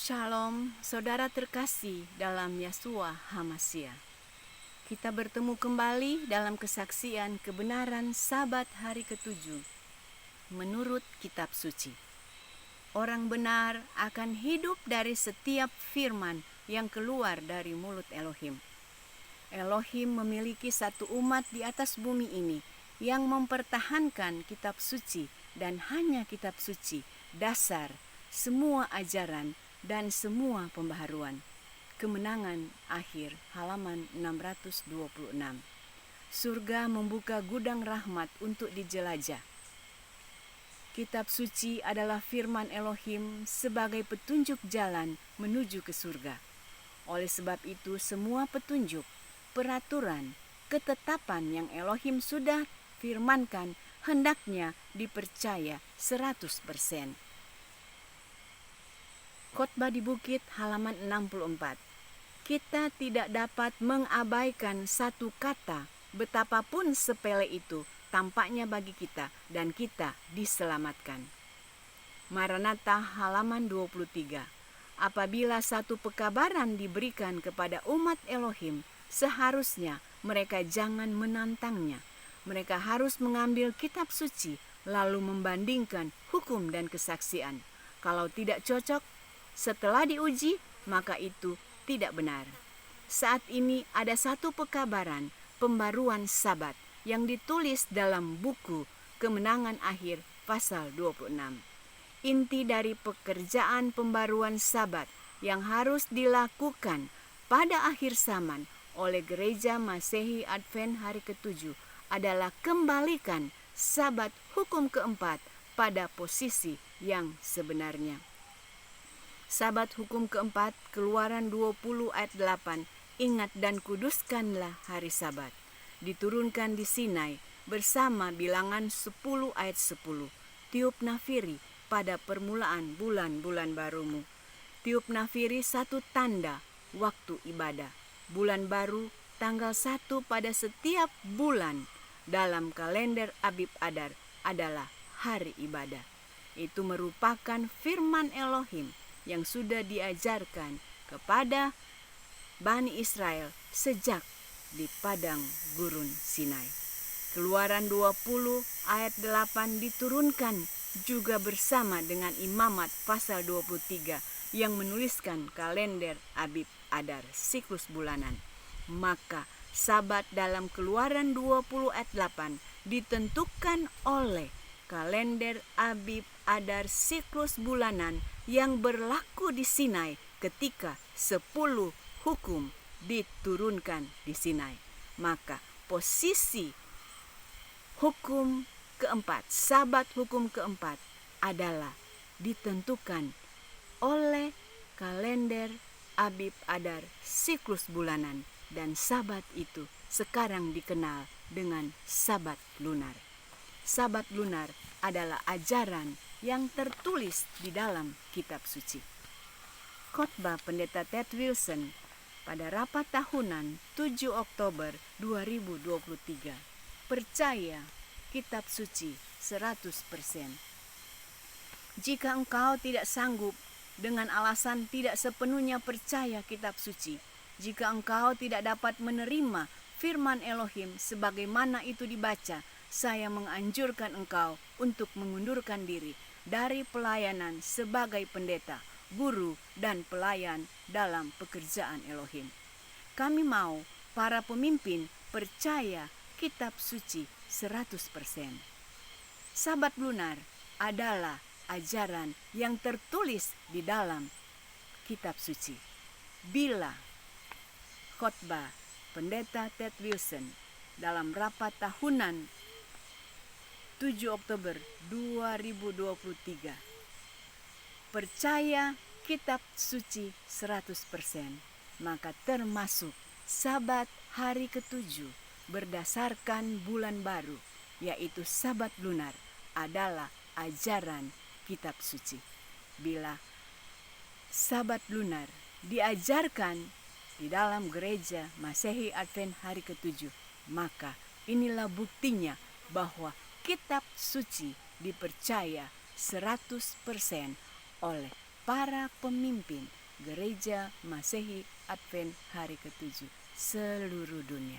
Shalom, saudara terkasih dalam Yeshua HaMashiach. Kita bertemu kembali dalam kesaksian kebenaran Sabat hari ke-7 menurut kitab suci. Orang benar akan hidup dari setiap firman yang keluar dari mulut Elohim. Elohim memiliki satu umat di atas bumi ini yang mempertahankan kitab suci dan hanya kitab suci, dasar semua ajaran dan semua pembaharuan. Kemenangan akhir halaman 626. Surga membuka gudang rahmat untuk dijelajah. Kitab suci adalah firman Elohim sebagai petunjuk jalan menuju ke surga. Oleh sebab itu semua petunjuk, peraturan, ketetapan yang Elohim sudah firmankan hendaknya dipercaya 100%. Khotbah di Bukit halaman 64. Kita tidak dapat mengabaikan satu kata, betapapun sepele itu tampaknya bagi kita, dan kita diselamatkan. Maranatha halaman 23. Apabila satu pekabaran diberikan kepada umat Elohim, seharusnya mereka jangan menantangnya. Mereka harus mengambil kitab suci, lalu membandingkan hukum dan kesaksian. Kalau tidak cocok, setelah diuji, maka itu tidak benar. Saat ini ada satu pekabaran pembaruan Sabat yang ditulis dalam buku Kemenangan Akhir pasal 26. Inti dari pekerjaan pembaruan Sabat yang harus dilakukan pada akhir zaman oleh Gereja Masehi Advent hari ke-7 adalah kembalikan Sabat hukum keempat pada posisi yang sebenarnya. Sabat hukum keempat, Keluaran 20 ayat 8, ingat dan kuduskanlah hari Sabat. Diturunkan di Sinai bersama bilangan 10 ayat 10. Tiup nafiri pada permulaan bulan-bulan barumu. Tiup nafiri satu tanda waktu ibadah. Bulan baru tanggal 1 pada setiap bulan dalam kalender Abib Adar adalah hari ibadah. Itu merupakan firman Elohim yang sudah diajarkan kepada Bani Israel sejak di padang gurun Sinai. Keluaran 20 ayat 8 diturunkan juga bersama dengan imamat pasal 23 yang menuliskan kalender Abib Adar, siklus bulanan. Maka Sabat dalam Keluaran 20 ayat 8 ditentukan oleh kalender Abib Adar siklus bulanan yang berlaku di Sinai ketika 10 hukum diturunkan di Sinai. Maka posisi hukum keempat, Sabat hukum keempat adalah ditentukan oleh kalender Abib Adar siklus bulanan, dan Sabat itu sekarang dikenal dengan Sabat lunar. Sabat lunar adalah ajaran yang tertulis di dalam kitab suci. Khotbah Pendeta Ted Wilson pada rapat tahunan 7 Oktober 2023. Percaya kitab suci 100%. Jika engkau tidak sanggup dengan alasan tidak sepenuhnya percaya kitab suci, jika engkau tidak dapat menerima firman Elohim sebagaimana itu dibaca, saya menganjurkan engkau untuk mengundurkan diri dari pelayanan sebagai pendeta, guru, dan pelayan dalam pekerjaan Elohim. Kami mau para pemimpin percaya kitab suci 100%. Sabat lunar adalah ajaran yang tertulis di dalam kitab suci. Bila khotbah Pendeta Ted Wilson dalam rapat tahunan 7 Oktober 2023. Percaya kitab suci 100%, maka termasuk Sabat hari ke-7 berdasarkan bulan baru, yaitu Sabat lunar adalah ajaran kitab suci. Bila Sabat lunar diajarkan di dalam Gereja Masehi Advent hari ke-7, maka inilah buktinya bahwa kitab suci dipercaya 100% oleh para pemimpin Gereja Masehi Advent hari ke-7 seluruh dunia.